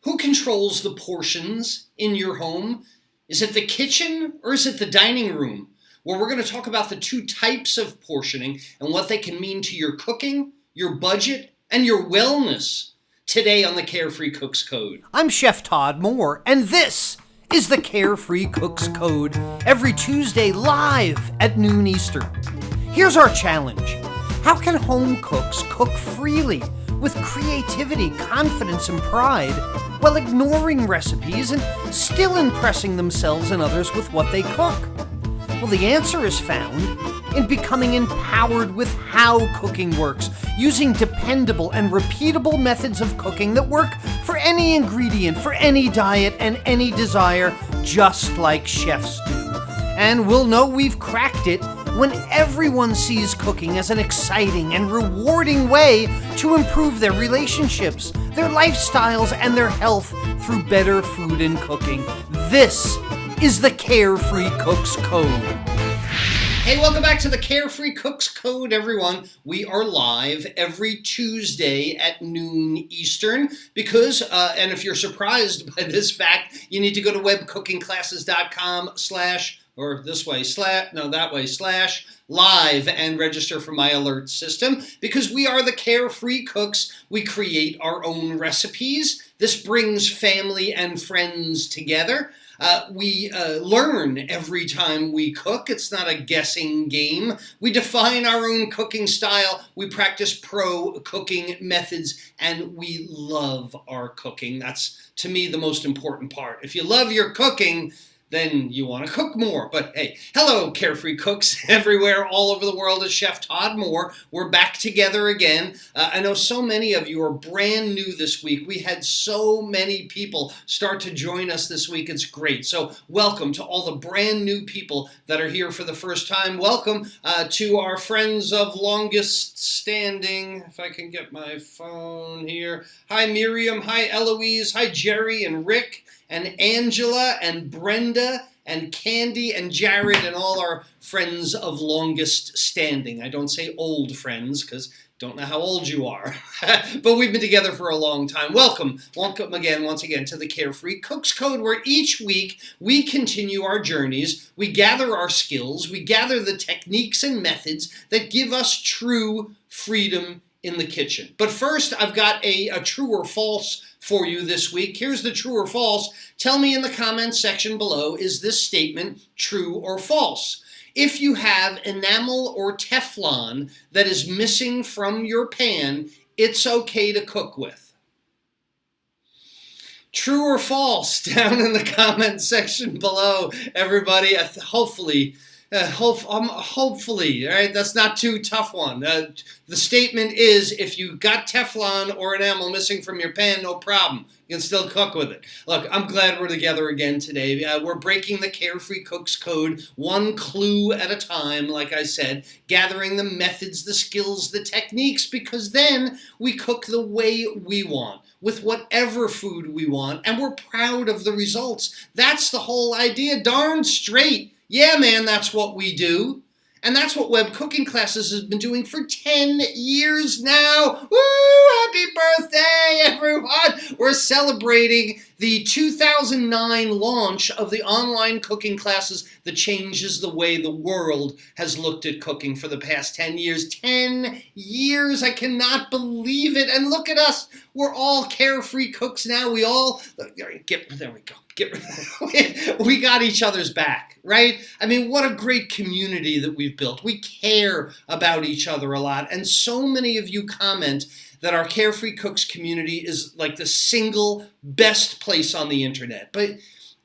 Who controls the portions in your home? Is it the kitchen or is it the dining room? Well, we're going to talk about the two types of portioning and what they can mean to your cooking, your budget, and your wellness today on the Carefree Cooks Code. I'm Chef Todd Moore, and this is the Carefree Cooks Code, every Tuesday live at noon Eastern. Here's our challenge. How can home cooks cook freely with creativity, confidence, and pride while ignoring recipes and still impressing themselves and others with what they cook? Well, the answer is found in becoming empowered with how cooking works, using dependable and repeatable methods of cooking that work for any ingredient, for any diet, and any desire, just like chefs do. And we'll know we've cracked it when everyone sees cooking as an exciting and rewarding way to improve their relationships, their lifestyles, and their health through better food and cooking. This is the Carefree Cooks Code. Hey, welcome back to the Carefree Cooks Code, everyone. We are live every Tuesday at noon Eastern because, and if you're surprised by this fact, you need to go to webcookingclasses.com /live and register for my alert system because we are the Carefree Cooks. We create our own recipes. This brings family and friends together. We learn every time we cook. It's not a guessing game. We define our own cooking style. We practice pro cooking methods, and we love our cooking. That's, to me, the most important part. If you love your cooking, then you want to cook more. But hey, hello, Carefree Cooks everywhere, all over the world. It's Chef Todd Moore. We're back together again. I know so many of you are brand new this week. We had so many people start to join us this week. It's great. So welcome to all the brand new people that are here for the first time. Welcome to our friends of longest standing. If I can get my phone here. Hi, Miriam. Hi, Eloise. Hi, Jerry and Rick and Angela and Brenda and Candy and Jared and all our friends of longest standing. I don't say old friends because don't know how old you are, but we've been together for a long time. Welcome again, once again, to the Carefree Cooks Code, where each week we continue our journeys, we gather our skills, we gather the techniques and methods that give us true freedom in the kitchen. But first, I've got a true or false for you this week. Here's the true or false. Tell me in the comments section below, is this statement true or false? If you have enamel or Teflon that is missing from your pan, it's okay to cook with. True or false? Down in the comments section below, everybody. Hopefully, all right, that's not too tough one. The statement is, if you got Teflon or enamel missing from your pan, no problem. You can still cook with it. Look, I'm glad we're together again today. We're breaking the Carefree Cooks Code one clue at a time, like I said, gathering the methods, the skills, the techniques, because then we cook the way we want, with whatever food we want, and we're proud of the results. That's the whole idea, darn straight. Yeah, man, that's what we do. And that's what Web Cooking Classes has been doing for 10 years now. Woo! Happy birthday, everyone! We're celebrating the 2009 launch of the online cooking classes that changes the way the world has looked at cooking for the past 10 years. 10 years! I cannot believe it. And look at us. We're all Carefree Cooks now. We all... There we go. We got each other's back, right? I mean, what a great community that we've built. We care about each other a lot. And so many of you comment that our Carefree Cooks community is like the single best place on the internet. But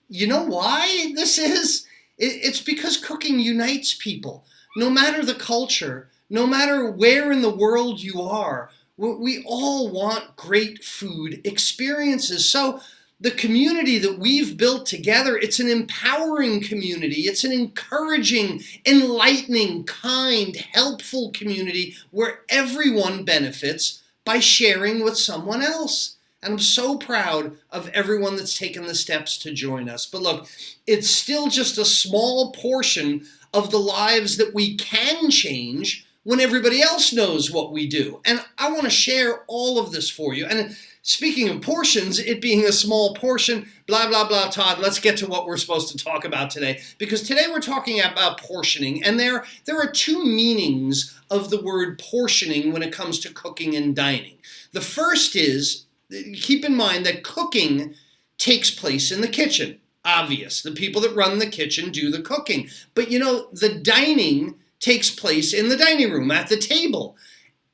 you know why this is? It's because cooking unites people. No matter the culture, no matter where in the world you are, we all want great food experiences. So the community that we've built together, it's an empowering community. It's an encouraging, enlightening, kind, helpful community where everyone benefits by sharing with someone else. And I'm so proud of everyone that's taken the steps to join us. But look, it's still just a small portion of the lives that we can change when everybody else knows what we do. And I want to share all of this for you. And speaking of portions, it being a small portion, blah, blah, blah, Todd, let's get to what we're supposed to talk about today. Because today we're talking about portioning, and there are two meanings of the word portioning when it comes to cooking and dining. The first is, keep in mind that cooking takes place in the kitchen. Obvious. The people that run the kitchen do the cooking. But the dining takes place in the dining room, at the table.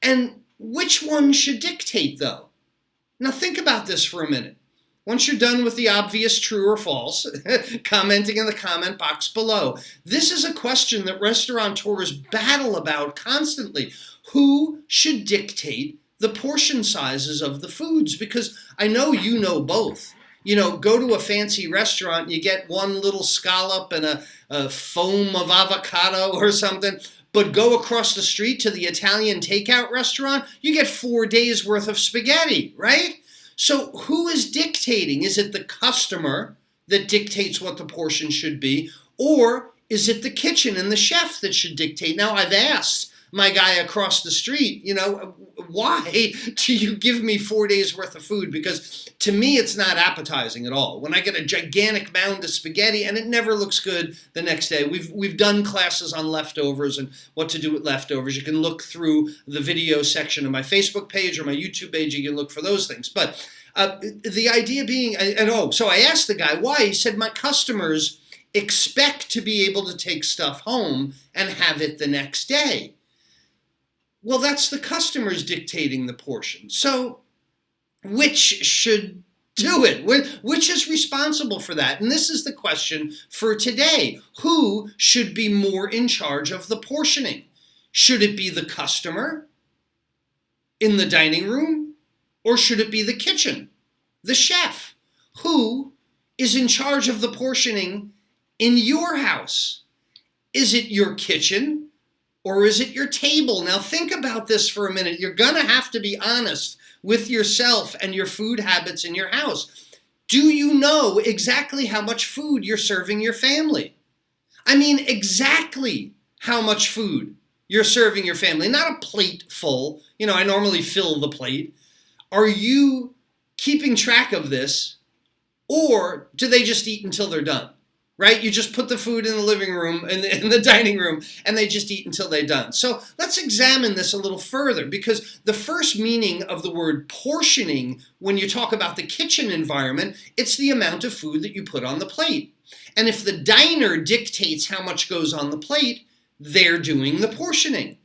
And which one should dictate, though? Now think about this for a minute. Once you're done with the obvious true or false, commenting in the comment box below. This is a question that restaurateurs battle about constantly. Who should dictate the portion sizes of the foods? Because I know you know both. Go to a fancy restaurant, you get one little scallop and a foam of avocado or something, but go across the street to the Italian takeout restaurant, you get 4 days worth of spaghetti, right? So who is dictating? Is it the customer that dictates what the portion should be, or is it the kitchen and the chef that should dictate? Now, I've asked my guy across the street, why do you give me 4 days worth of food? Because to me, it's not appetizing at all. When I get a gigantic mound of spaghetti and it never looks good the next day. We've done classes on leftovers and what to do with leftovers. You can look through the video section of my Facebook page or my YouTube page. You can look for those things. But the idea being, so I asked the guy why. He said, my customers expect to be able to take stuff home and have it the next day. Well, that's the customers dictating the portion. So which should do it? Which is responsible for that? And this is the question for today. Who should be more in charge of the portioning? Should it be the customer in the dining room? Or should it be the kitchen, the chef? Who is in charge of the portioning in your house? Is it your kitchen? Or is it your table? Now think about this for a minute. You're going to have to be honest with yourself and your food habits in your house. Do you know exactly how much food you're serving your family? I mean, exactly how much food you're serving your family. Not a plate full. I normally fill the plate. Are you keeping track of this? Or do they just eat until they're done? Right? You just put the food in the living room, in the dining room, and they just eat until they're done. So let's examine this a little further, because the first meaning of the word portioning, when you talk about the kitchen environment, it's the amount of food that you put on the plate. And if the diner dictates how much goes on the plate, they're doing the portioning.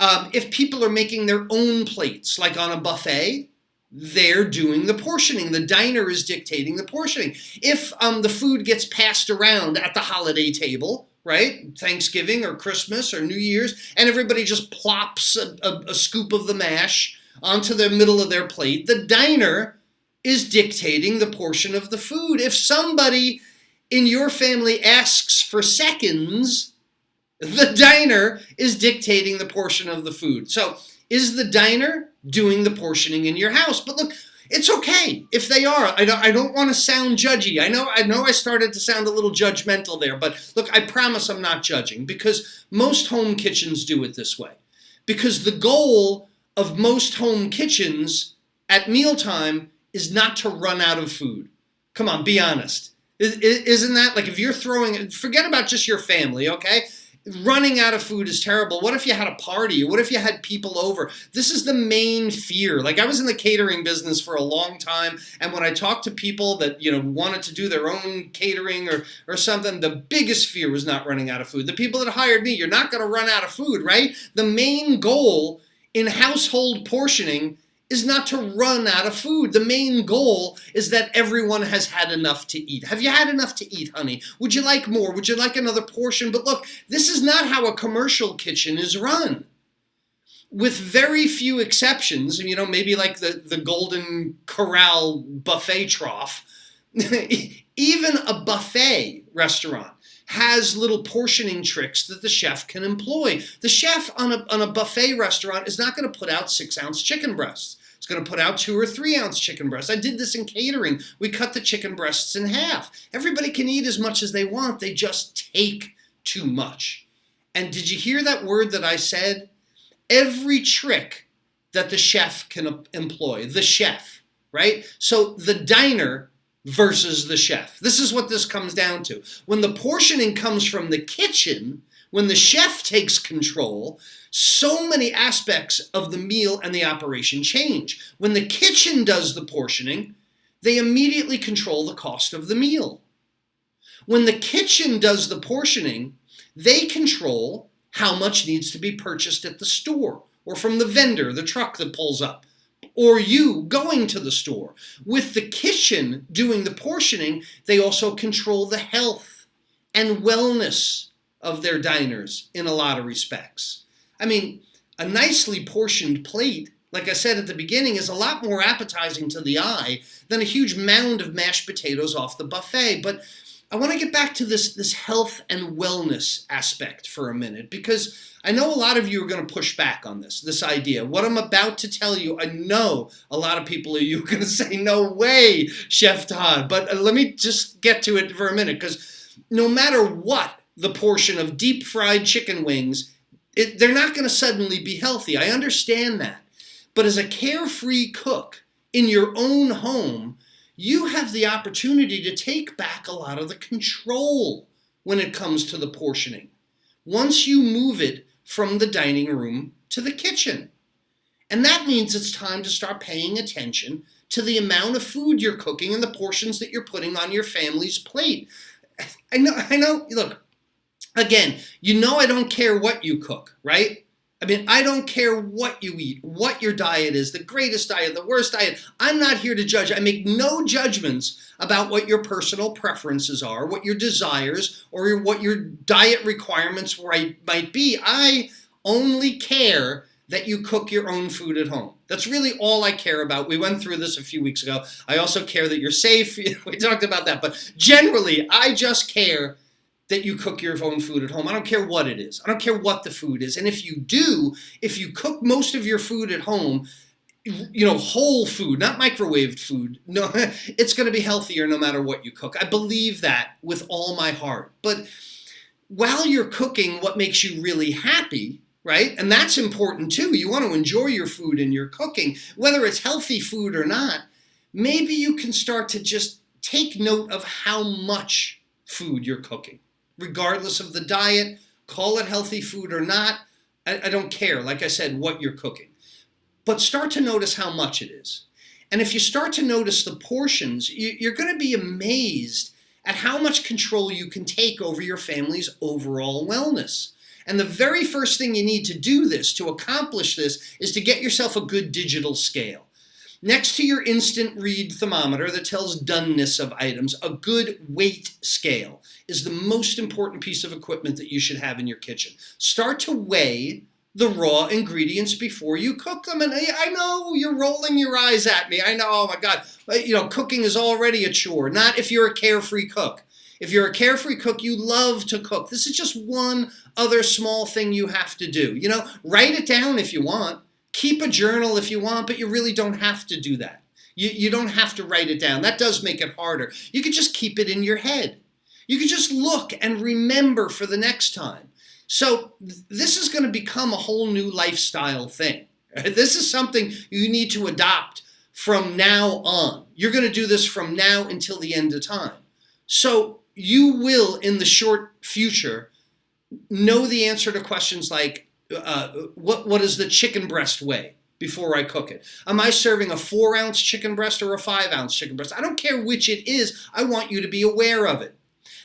If people are making their own plates, like on a buffet, they're doing the portioning. The diner is dictating the portioning. If the food gets passed around at the holiday table, right, Thanksgiving or Christmas or New Year's, and everybody just plops a scoop of the mash onto the middle of their plate, the diner is dictating the portion of the food. If somebody in your family asks for seconds, the diner is dictating the portion of the food. So is the diner doing the portioning in your house? But look, it's okay if they are. I don't want to sound judgy. I know I started to sound a little judgmental there, but look, I promise I'm not judging, because most home kitchens do it this way. Because the goal of most home kitchens at mealtime is not to run out of food. Come on, be honest. Isn't that, like, if you're forget about just your family, okay? Running out of food is terrible. What if you had a party? What if you had people over? This is the main fear. Like, I was in the catering business for a long time, and when I talked to people that, wanted to do their own catering or something, the biggest fear was not running out of food. The people that hired me, you're not going to run out of food, right? The main goal in household portioning is not to run out of food. The main goal is that everyone has had enough to eat. Have you had enough to eat, honey? Would you like more? Would you like another portion? But look, this is not how a commercial kitchen is run. With very few exceptions, maybe like the Golden Corral buffet trough, even a buffet restaurant has little portioning tricks that the chef can employ. The chef on a buffet restaurant is not going to put out 6-ounce chicken breasts. It's going to put out 2 or 3-ounce chicken breasts. I did this in catering. We cut the chicken breasts in half. Everybody can eat as much as they want. They just take too much. And did you hear that word that I said? every trick that the chef can employ. The chef, right? So the diner versus the chef. This is what this comes down to. When the portioning comes from the kitchen, when the chef takes control, so many aspects of the meal and the operation change. When the kitchen does the portioning, they immediately control the cost of the meal. When the kitchen does the portioning, they control how much needs to be purchased at the store or from the vendor, the truck that pulls up, or you going to the store. With the kitchen doing the portioning, they also control the health and wellness of their diners in a lot of respects. I mean, a nicely portioned plate, like I said at the beginning, is a lot more appetizing to the eye than a huge mound of mashed potatoes off the buffet. But I want to get back to this health and wellness aspect for a minute, because I know a lot of you are going to push back on this idea. What I'm about to tell you, I know a lot of people are going to say, no way, Chef Todd. But let me just get to it for a minute, because no matter what the portion of deep fried chicken wings, they're not going to suddenly be healthy. I understand that. But as a carefree cook in your own home, you have the opportunity to take back a lot of the control when it comes to the portioning, once you move it from the dining room to the kitchen. And that means it's time to start paying attention to the amount of food you're cooking and the portions that you're putting on your family's plate. I know, look, again, you know I don't care what you cook, right? I mean, I don't care what you eat, what your diet is, the greatest diet, the worst diet. I'm not here to judge. I make no judgments about what your personal preferences are, what your desires, or what your diet requirements might be. I only care that you cook your own food at home. That's really all I care about. We went through this a few weeks ago. I also care that you're safe. We talked about that. But generally, I just care that you cook your own food at home. I don't care what it is. I don't care what the food is. And if you cook most of your food at home, whole food, not microwaved food, no, it's going to be healthier no matter what you cook. I believe that with all my heart. But while you're cooking what makes you really happy, right? And that's important too. You want to enjoy your food and your cooking, whether it's healthy food or not. Maybe you can start to just take note of how much food you're cooking. Regardless of the diet, call it healthy food or not, I don't care, like I said, what you're cooking. But start to notice how much it is. And if you start to notice the portions, you're going to be amazed at how much control you can take over your family's overall wellness. And the very first thing you need to accomplish this, is to get yourself a good digital scale. Next to your instant read thermometer that tells doneness of items, a good weight scale is the most important piece of equipment that you should have in your kitchen. Start to weigh the raw ingredients before you cook them. And I know you're rolling your eyes at me. I know, oh my God, cooking is already a chore. Not if you're a carefree cook. If you're a carefree cook, you love to cook. This is just one other small thing you have to do. Write it down if you want. Keep a journal if you want, but you really don't have to do that. You don't have to write it down. That does make it harder. You can just keep it in your head. You can just look and remember for the next time. So this is going to become a whole new lifestyle thing. This is something you need to adopt from now on. You're going to do this from now until the end of time. So you will, in the short future, know the answer to questions like, what is the chicken breast weigh before I cook it? Am I serving a 4-ounce chicken breast or a 5-ounce chicken breast? I don't care which it is. I want you to be aware of it.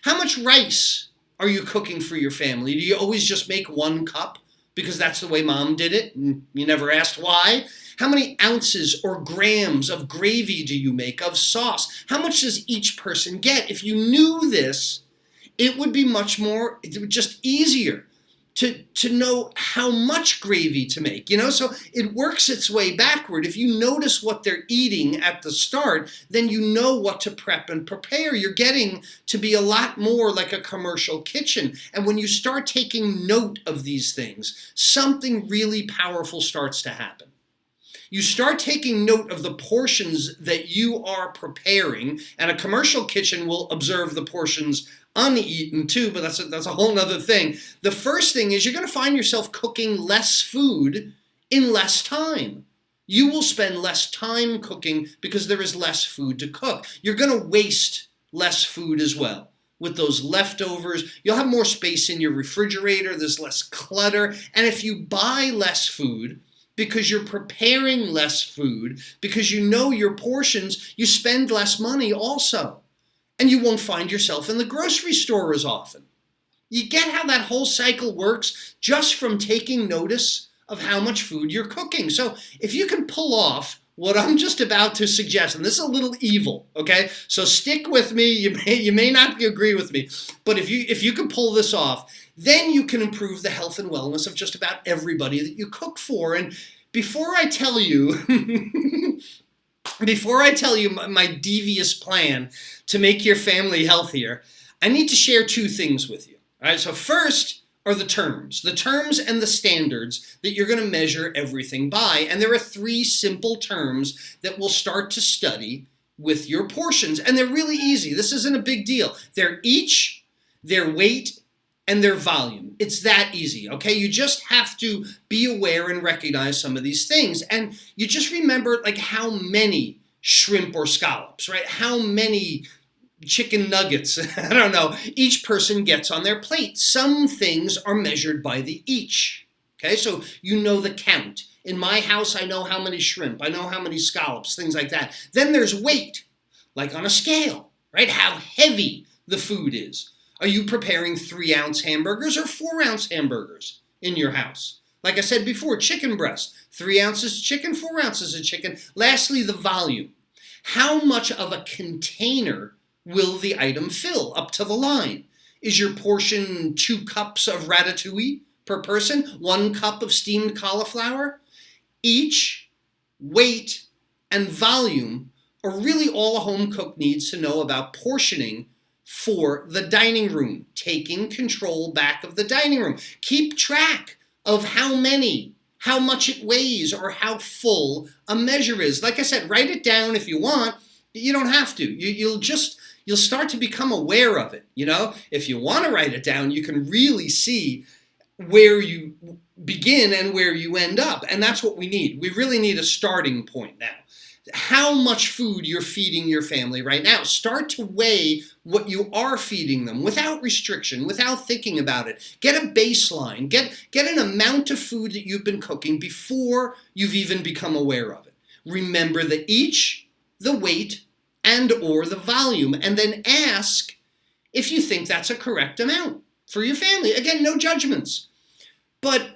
How much rice are you cooking for your family? Do you always just make 1 cup because that's the way mom did it and you never asked why? How many ounces or grams of gravy do you make, of sauce? How much does each person get? If you knew this, it would be just easier to know how much gravy to make, so it works its way backward. If you notice what they're eating at the start, then you know what to prep and prepare. You're getting to be a lot more like a commercial kitchen. And when you start taking note of these things, something really powerful starts to happen. You start taking note of the portions that you are preparing, and a commercial kitchen will observe the portions uneaten too, but that's a whole nother thing. The first thing is you're going to find yourself cooking less food in less time. You will spend less time cooking because there is less food to cook. You're going to waste less food as well. With those leftovers, you'll have more space in your refrigerator, there's less clutter, and if you buy less food, because you're preparing less food, because you know your portions, you spend less money also. And you won't find yourself in the grocery store as often. You get how that whole cycle works just from taking notice of how much food you're cooking. So if you can pull off what I'm just about to suggest, and this is a little evil, okay? So stick with me, you may not agree with me, but if you can pull this off, then you can improve the health and wellness of just about everybody that you cook for. And before I tell you my devious plan to make your family healthier, I need to share two things with you. All right, so first are the terms and the standards that you're going to measure everything by. And there are three simple terms that we'll start to study with your portions. And they're really easy. This isn't a big deal. They're each, their weight, and their volume. It's that easy, okay? You just have to be aware and recognize some of these things. And you just remember like how many shrimp or scallops, right? How many chicken nuggets, I don't know, each person gets on their plate. Some things are measured by the each, okay? So you know the count. In my house, I know how many shrimp, I know how many scallops, things like that. Then there's weight, like on a scale, right? How heavy the food is. Are you preparing 3-ounce hamburgers or 4-ounce hamburgers in your house? Like I said before, chicken breast, 3 ounces of chicken, 4 ounces of chicken. Lastly, the volume. How much of a container will the item fill up to the line? Is your portion 2 cups of ratatouille per person? 1 cup of steamed cauliflower? Each, weight, and volume are really all a home cook needs to know about portioning for the dining room, taking control back of the dining room. Keep track of how many, how much it weighs, or how full a measure is. Like I said, write it down if you want. You don't have to. You'll start to become aware of it. You know, if you want to write it down, you can really see where you begin and where you end up. And that's what we need. We really need a starting point now. How much food you're feeding your family right now. Start to weigh what you are feeding them without restriction, without thinking about it. Get a baseline. Get an amount of food that you've been cooking before you've even become aware of it. Remember the each, the weight, and or the volume, and then ask if you think that's a correct amount for your family. Again, no judgments. But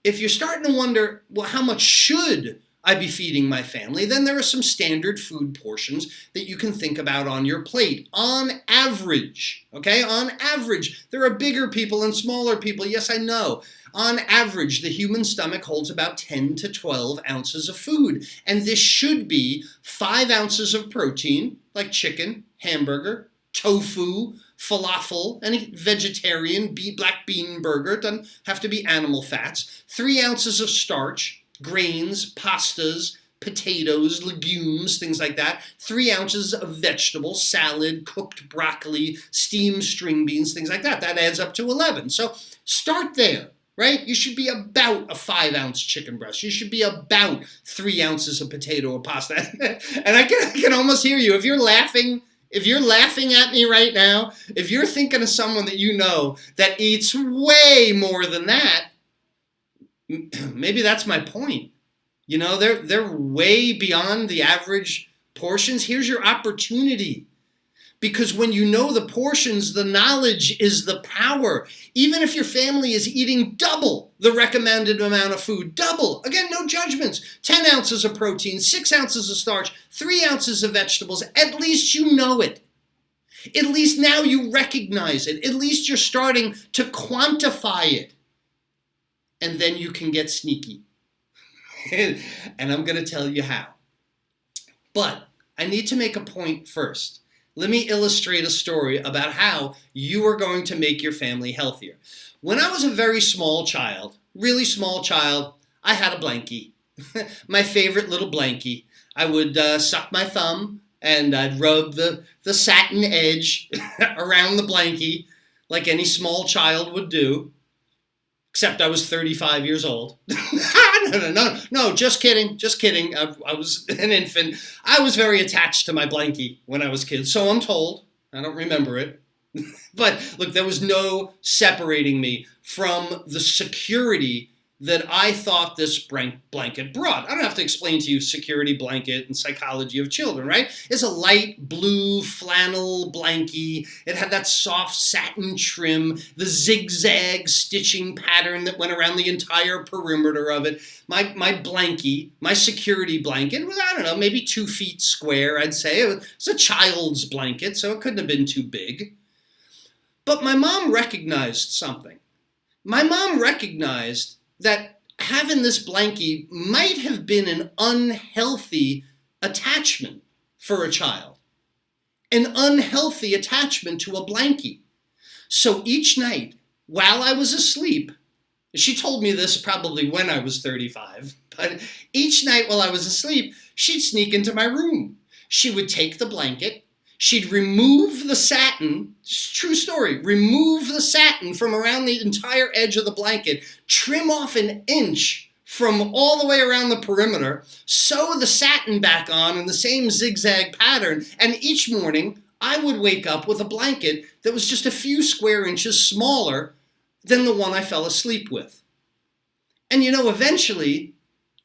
if you're starting to wonder, well, how much should I be feeding my family? Then there are some standard food portions that you can think about on your plate. On average, okay? On average, there are bigger people and smaller people. Yes, I know. On average, the human stomach holds about 10 to 12 ounces of food. And this should be 5 ounces of protein, like chicken, hamburger, tofu, falafel, any vegetarian, black bean burger. It doesn't have to be animal fats. 3 ounces of starch, grains, pastas, potatoes, legumes, things like that. 3 ounces of vegetables, salad, cooked broccoli, steamed string beans, things like that. That adds up to 11. So start there, right? You should be about a 5-ounce chicken breast. You should be about 3 ounces of potato or pasta. And I can almost hear you. If you're laughing at me right now, if you're thinking of someone that you know that eats way more than that, maybe that's my point. You know, they're way beyond the average portions. Here's your opportunity. Because when you know the portions, the knowledge is the power. Even if your family is eating double the recommended amount of food, double. Again, no judgments. 10 ounces of protein, 6 ounces of starch, 3 ounces of vegetables. At least you know it. At least now you recognize it. At least you're starting to quantify it. And then you can get sneaky. And I'm going to tell you how. But I need to make a point first. Let me illustrate a story about how you are going to make your family healthier. When I was a very small child, really small child, I had a blankie. My favorite little blankie. I would suck my thumb and I'd rub the satin edge around the blankie like any small child would do. Except I was 35 years old. No, just kidding. I was an infant. I was very attached to my blankie when I was a kid, so I'm told. I don't remember it. But look, there was no separating me from the security that I thought this blanket brought. I don't have to explain to you security blanket and psychology of children, right? It's a light blue flannel blankie. It had that soft satin trim, the zigzag stitching pattern that went around the entire perimeter of it. My blankie, my security blanket was, I don't know, maybe 2 feet square, I'd say. It was a child's blanket, so it couldn't have been too big. But my mom recognized something. My mom recognized that having this blankie might have been an unhealthy attachment for a child. An unhealthy attachment to a blankie. So each night, while I was asleep, she told me this probably when I was 35, but each night while I was asleep, she'd sneak into my room. She would take the blanket, she'd remove the satin, true story, remove the satin from around the entire edge of the blanket, trim off an inch from all the way around the perimeter, sew the satin back on in the same zigzag pattern, and each morning I would wake up with a blanket that was just a few square inches smaller than the one I fell asleep with. And eventually,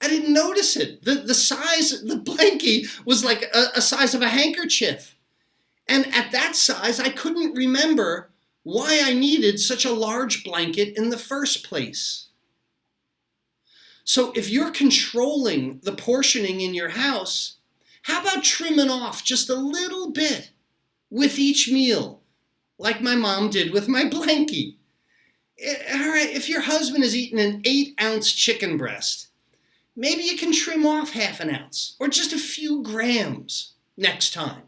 I didn't notice it. The size, the blankie was like a size of a handkerchief. And at that size, I couldn't remember why I needed such a large blanket in the first place. So if you're controlling the portioning in your house, how about trimming off just a little bit with each meal, like my mom did with my blankie? All right, if your husband is eating an 8-ounce chicken breast, maybe you can trim off half an ounce or just a few grams next time.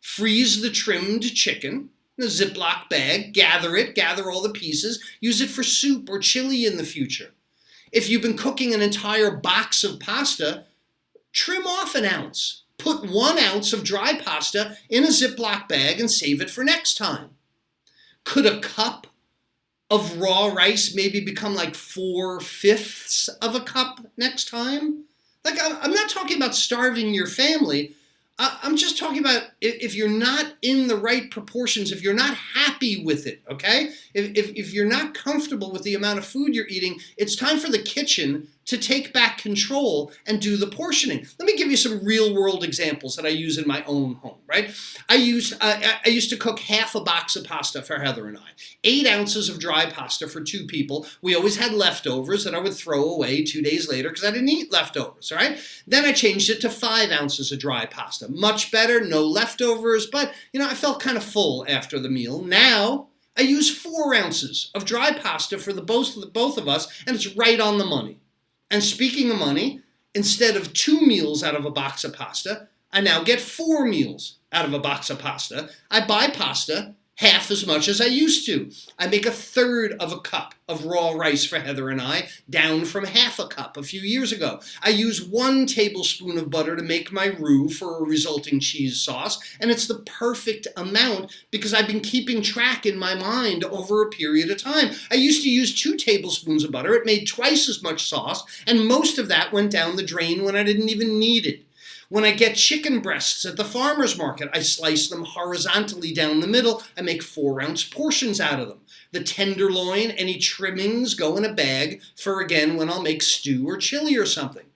Freeze the trimmed chicken in a Ziploc bag, gather all the pieces, use it for soup or chili in the future. If you've been cooking an entire box of pasta, trim off an ounce. Put 1 ounce of dry pasta in a Ziploc bag and save it for next time. Could a cup of raw rice maybe become like 4/5 of a cup next time? Like, I'm not talking about starving your family. I'm just talking about if you're not in the right proportions, if you're not happy with it, okay? If you're not comfortable with the amount of food you're eating, it's time for the kitchen to take back control and do the portioning. Let me give you some real-world examples that I use in my own home, right? I used to cook half a box of pasta for Heather and I. 8 ounces of dry pasta for 2 people. We always had leftovers that I would throw away 2 days later because I didn't eat leftovers, all right? Then I changed it to 5 ounces of dry pasta. Much better, no leftovers, but, I felt kind of full after the meal. Now, I use 4 ounces of dry pasta for the both of us, and it's right on the money. And speaking of money, instead of 2 meals out of a box of pasta, I now get 4 meals out of a box of pasta. I buy pasta half as much as I used to. I make 1/3 of a cup of raw rice for Heather and I, down from half a cup a few years ago. I use 1 tablespoon of butter to make my roux for a resulting cheese sauce, and it's the perfect amount because I've been keeping track in my mind over a period of time. I used to use 2 tablespoons of butter. It made twice as much sauce, and most of that went down the drain when I didn't even need it. When I get chicken breasts at the farmer's market, I slice them horizontally down the middle. I make 4-ounce portions out of them. The tenderloin, any trimmings go in a bag for, again, when I'll make stew or chili or something.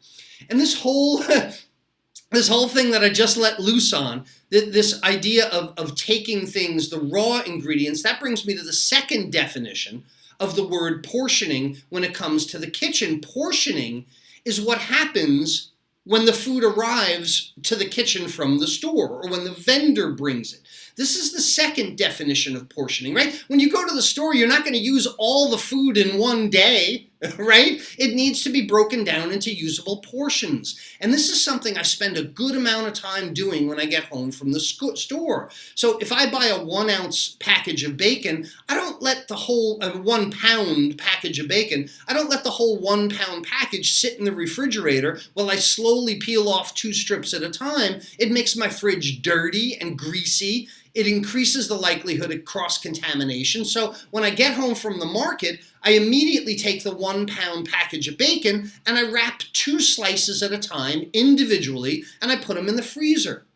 And this whole thing that I just let loose on, this idea of taking things, the raw ingredients, that brings me to the second definition of the word portioning when it comes to the kitchen. Portioning is what happens when the food arrives to the kitchen from the store or when the vendor brings it. This is the second definition of portioning, right? When you go to the store, you're not going to use all the food in one day. right? It needs to be broken down into usable portions. And this is something I spend a good amount of time doing when I get home from the store. So if I buy a 1 ounce package of bacon, I don't let the whole 1 pound package of bacon, I don't let the whole 1 pound package sit in the refrigerator while I slowly peel off 2 strips at a time. It makes my fridge dirty and greasy. It increases the likelihood of cross-contamination. So when I get home from the market, I immediately take the 1 pound package of bacon and I wrap 2 slices at a time individually and I put them in the freezer.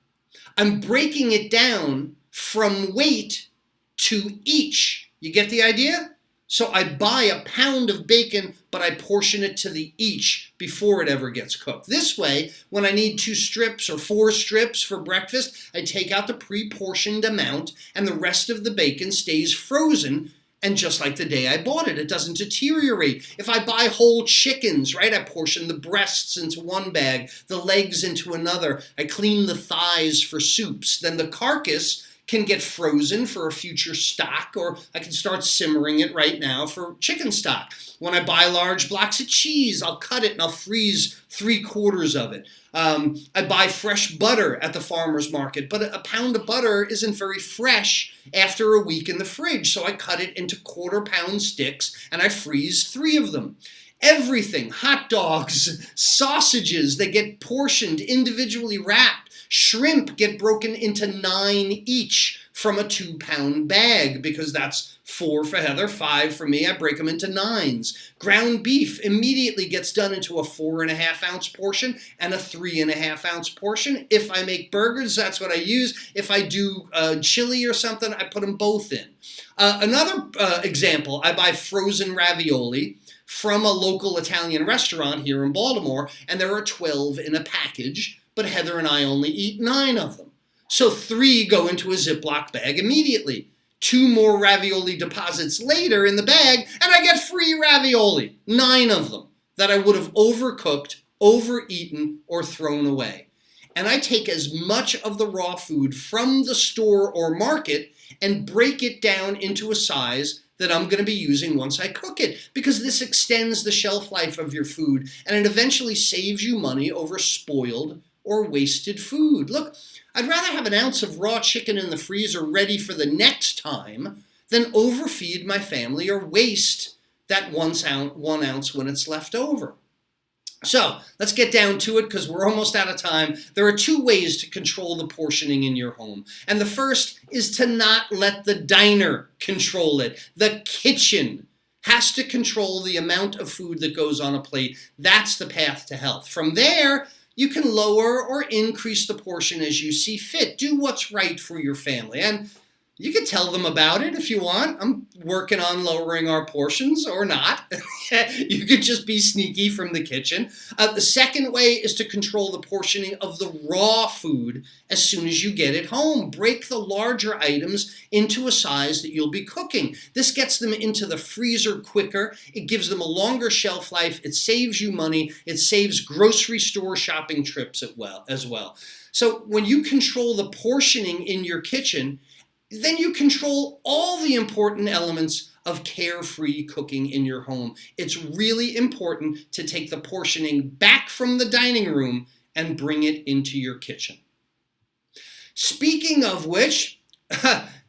I'm breaking it down from weight to each. You get the idea? So I buy a pound of bacon, but I portion it to the each before it ever gets cooked. This way, when I need 2 strips or 4 strips for breakfast, I take out the pre-portioned amount and the rest of the bacon stays frozen. And just like the day I bought it, it doesn't deteriorate. If I buy whole chickens, right, I portion the breasts into one bag, the legs into another. I clean the thighs for soups. Then the carcass can get frozen for a future stock, or I can start simmering it right now for chicken stock. When I buy large blocks of cheese, I'll cut it and I'll freeze 3/4 of it. I buy fresh butter at the farmer's market, but a pound of butter isn't very fresh after a week in the fridge, so I cut it into 1/4 pound sticks and I freeze 3 of them. Everything, hot dogs, sausages, they get portioned, individually wrapped. Shrimp get broken into 9 each from a 2 pound bag because that's 4 for Heather, 5 for me. I break them into 9s. Ground beef immediately gets done into a 4.5 ounce portion and a 3.5 ounce portion. If I make burgers, that's what I use. If I do chili or something, I put them both in. Another example, I buy frozen ravioli from a local Italian restaurant here in Baltimore, and there are 12 in a package, but Heather and I only eat 9 of them. So 3 go into a Ziploc bag immediately. 2 more ravioli deposits later in the bag, and I get free ravioli, 9 of them, that I would have overcooked, overeaten, or thrown away. And I take as much of the raw food from the store or market and break it down into a size that I'm going to be using once I cook it, because this extends the shelf life of your food and it eventually saves you money over spoiled or wasted food. Look, I'd rather have 1 ounce of raw chicken in the freezer ready for the next time than overfeed my family or waste that 1 ounce when it's left over. So let's get down to it because we're almost out of time. There are 2 ways to control the portioning in your home. And the first is to not let the diner control it. The kitchen has to control the amount of food that goes on a plate. That's the path to health. From there, you can lower or increase the portion as you see fit. Do what's right for your family. And you can tell them about it if you want. I'm working on lowering our portions or not. You could just be sneaky from the kitchen. The second way is to control the portioning of the raw food as soon as you get it home. Break the larger items into a size that you'll be cooking. This gets them into the freezer quicker. It gives them a longer shelf life. It saves you money. It saves grocery store shopping trips as well. So when you control the portioning in your kitchen, then you control all the important elements of carefree cooking in your home. It's really important to take the portioning back from the dining room and bring it into your kitchen. Speaking of which,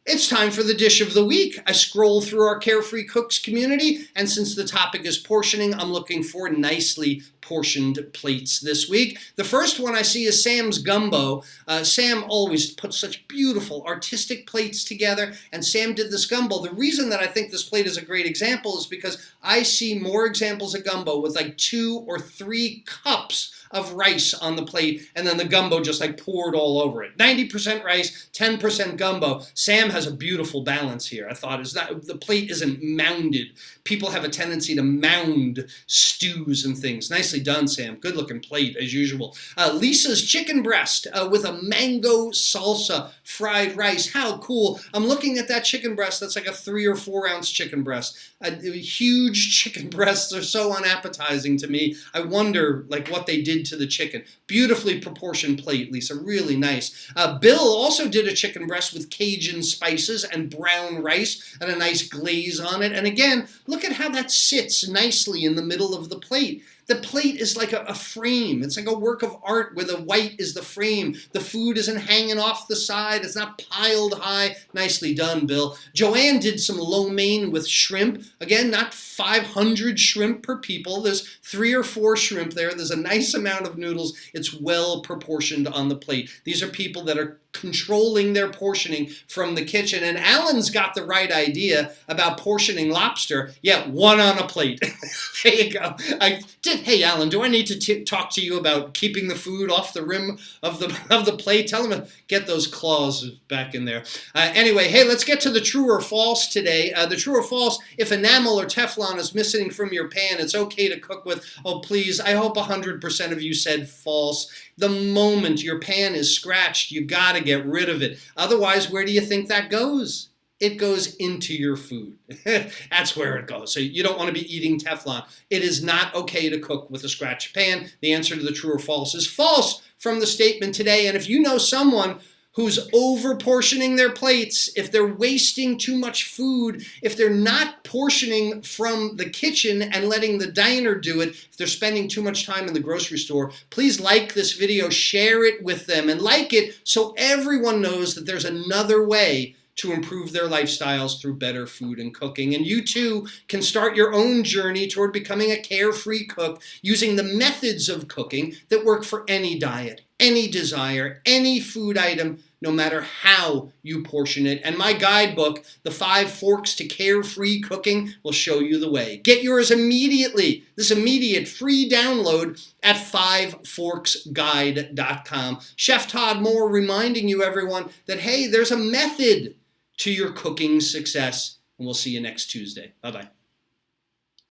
it's time for the dish of the week. I scroll through our Carefree Cooks community, and since the topic is portioning, I'm looking for nicely portioned plates this week. The first one I see is Sam's Gumbo. Sam always puts such beautiful artistic plates together, and Sam did this gumbo. The reason that I think this plate is a great example is because I see more examples of gumbo with like 2 or 3 cups of rice on the plate, and then the gumbo just like poured all over it. 90% rice, 10% gumbo. Sam has a beautiful balance here. I thought the plate isn't mounded. People have a tendency to mound stews and things. Nicely done, Sam. Good looking plate as usual. Lisa's chicken breast with a mango salsa fried rice. How cool. I'm looking at that chicken breast. That's like a 3 or 4 ounce chicken breast. Huge chicken breasts are so unappetizing to me. I wonder like what they did did to the chicken. Beautifully proportioned plate, Lisa. Really nice. Bill also did a chicken breast with Cajun spices and brown rice and a nice glaze on it. And again, look at how that sits nicely in the middle of the plate. The plate is like a frame. It's like a work of art where the white is the frame. The food isn't hanging off the side. It's not piled high. Nicely done, Bill. Joanne did some lo mein with shrimp. Again, not 500 shrimp per people. There's 3 or 4 shrimp there. There's a nice amount of noodles. It's well proportioned on the plate. These are people that are controlling their portioning from the kitchen. And Alan's got the right idea about portioning lobster. Yeah, 1 on a plate. There you go. Hey, Alan, do I need to talk to you about keeping the food off the rim of the plate? Tell him to get those claws back in there. Anyway, hey, let's get to the true or false today. The true or false, if enamel or Teflon is missing from your pan, it's okay to cook with. Oh, please, I hope 100% of you said false. The moment your pan is scratched, you gotta get rid of it. Otherwise, where do you think that goes? It goes into your food. That's where it goes. So you don't want to be eating Teflon. It is not okay to cook with a scratched pan. The answer to the true or false is false from the statement today. And if you know someone who's over portioning their plates, if they're wasting too much food, if they're not portioning from the kitchen and letting the diner do it, if they're spending too much time in the grocery store, please like this video, share it with them, and like it so everyone knows that there's another way to improve their lifestyles through better food and cooking. And you too can start your own journey toward becoming a carefree cook using the methods of cooking that work for any diet, any desire, any food item, no matter how you portion it. And my guidebook, The 5 Forks to Carefree Cooking, will show you the way. Get yours immediately, this immediate free download at 5forksguide.com. Chef Todd Moore reminding you, everyone, that, hey, there's a method to your cooking success. And we'll see you next Tuesday. Bye-bye.